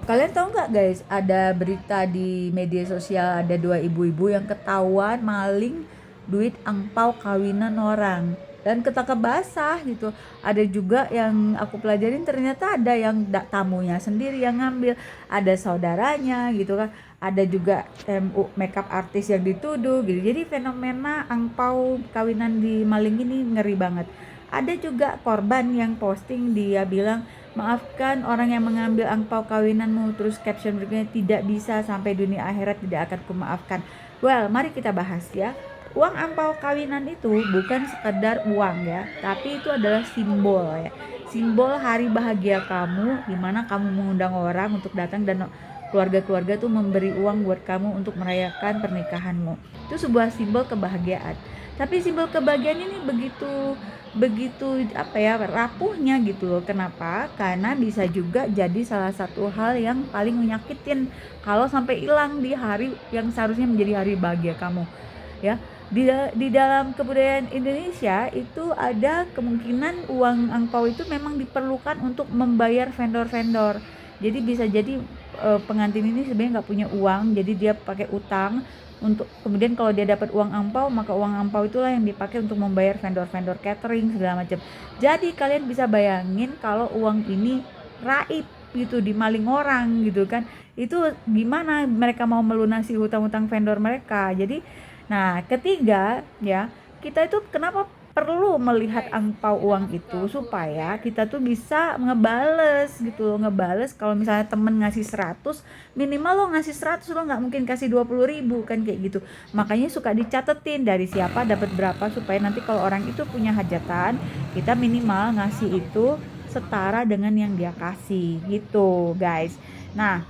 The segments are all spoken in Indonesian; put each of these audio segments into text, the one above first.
Kalian tahu nggak guys, ada berita di media sosial ada dua ibu-ibu yang ketahuan maling duit angpau kawinan orang dan ketangkap basah gitu. Ada juga yang aku pelajarin ternyata ada yang tamunya sendiri yang ngambil, ada saudaranya gitu kan. Ada juga makeup artis yang dituduh gitu. Jadi fenomena angpau kawinan di maling ini ngeri banget. Ada juga korban yang posting, dia bilang, "Maafkan orang yang mengambil angpau kawinanmu." Terus caption berikutnya, "Tidak bisa, sampai dunia akhirat tidak akan kumaafkan." Well, mari kita bahas ya. Uang angpau kawinan itu bukan sekedar uang ya, tapi itu adalah simbol ya. Simbol hari bahagia kamu, di mana kamu mengundang orang untuk datang dan keluarga-keluarga tuh memberi uang buat kamu untuk merayakan pernikahanmu. Itu sebuah simbol kebahagiaan. Tapi simbol kebahagiaan ini begitu begitu apa ya, rapuhnya gitu loh. Kenapa? Karena bisa juga jadi salah satu hal yang paling menyakitin kalau sampai hilang di hari yang seharusnya menjadi hari bahagia kamu ya. Di dalam kebudayaan Indonesia itu ada kemungkinan uang angpau itu memang diperlukan untuk membayar vendor-vendor. Jadi bisa jadi pengantin ini sebenarnya nggak punya uang, jadi dia pakai utang untuk kemudian kalau dia dapat uang angpau, maka uang angpau itulah yang dipakai untuk membayar vendor-vendor catering segala macam. Jadi kalian bisa bayangin kalau uang ini raib gitu, dimaling orang gitu kan, itu gimana mereka mau melunasi hutang-hutang vendor mereka. Jadi nah, ketiga ya, kita itu kenapa perlu melihat angpau uang itu supaya kita tuh bisa ngebales gitu loh, ngebales kalau misalnya temen ngasih 100, minimal lo ngasih 100, lo nggak mungkin kasih 20.000 kan, kayak gitu. Makanya suka dicatetin dari siapa dapat berapa, supaya nanti kalau orang itu punya hajatan, kita minimal ngasih itu setara dengan yang dia kasih gitu guys. Nah,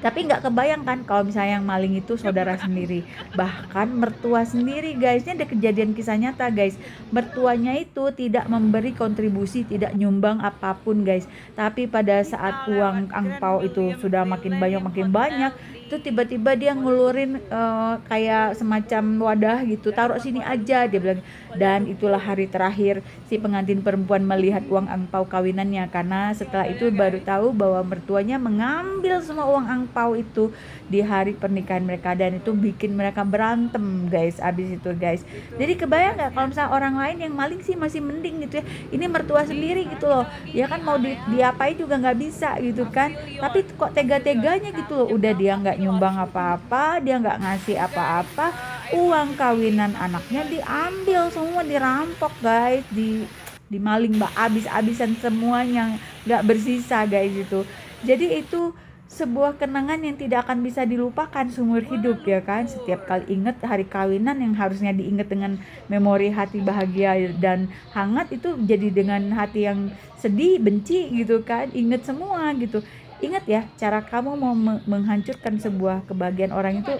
tapi nggak kebayang kan kalau misalnya yang maling itu saudara sendiri, bahkan mertua sendiri guys. Ini ada kejadian kisah nyata guys. Mertuanya itu tidak memberi kontribusi, tidak nyumbang apapun guys. Tapi pada saat uang angpau itu sudah makin banyak, itu tiba-tiba dia ngulurin kayak semacam wadah gitu, taruh sini aja dia bilang. Dan itulah hari terakhir si pengantin perempuan melihat uang angpau kawinannya, karena setelah itu baru tahu bahwa mertuanya mengambil semua uang angpau itu di hari pernikahan mereka, dan itu bikin mereka berantem guys abis itu guys. Jadi kebayang nggak kalau misalnya orang lain yang maling sih masih mending gitu ya, ini mertua sendiri gitu loh ya kan, mau diapain juga nggak bisa gitu kan. Tapi kok tega-teganya gitu loh, udah dia nggak nyumbang apa-apa, dia nggak ngasih apa-apa, uang kawinan anaknya diambil semua, dirampok guys, dimaling mbak, abis-abisan semuanya, nggak bersisa guys itu. Jadi itu sebuah kenangan yang tidak akan bisa dilupakan seumur hidup ya kan. Setiap kali inget hari kawinan yang harusnya diinget dengan memori hati bahagia dan hangat, itu jadi dengan hati yang sedih, benci gitu kan, inget semua gitu. Ingat ya, cara kamu mau menghancurkan sebuah kebahagiaan orang itu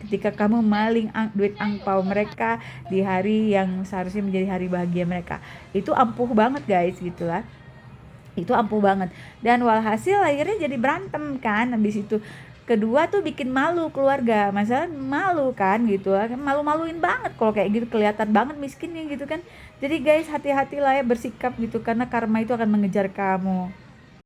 ketika kamu maling duit angpau mereka di hari yang seharusnya menjadi hari bahagia mereka. Itu ampuh banget guys gitu lah. Itu ampuh banget. Dan walhasil akhirnya jadi berantem kan habis itu. Kedua tuh bikin malu keluarga. Masalah malu kan gitu lah. Malu-maluin banget kalau kayak gitu, kelihatan banget miskinnya gitu kan. Jadi guys, hati-hati lah ya bersikap gitu, karena karma itu akan mengejar kamu.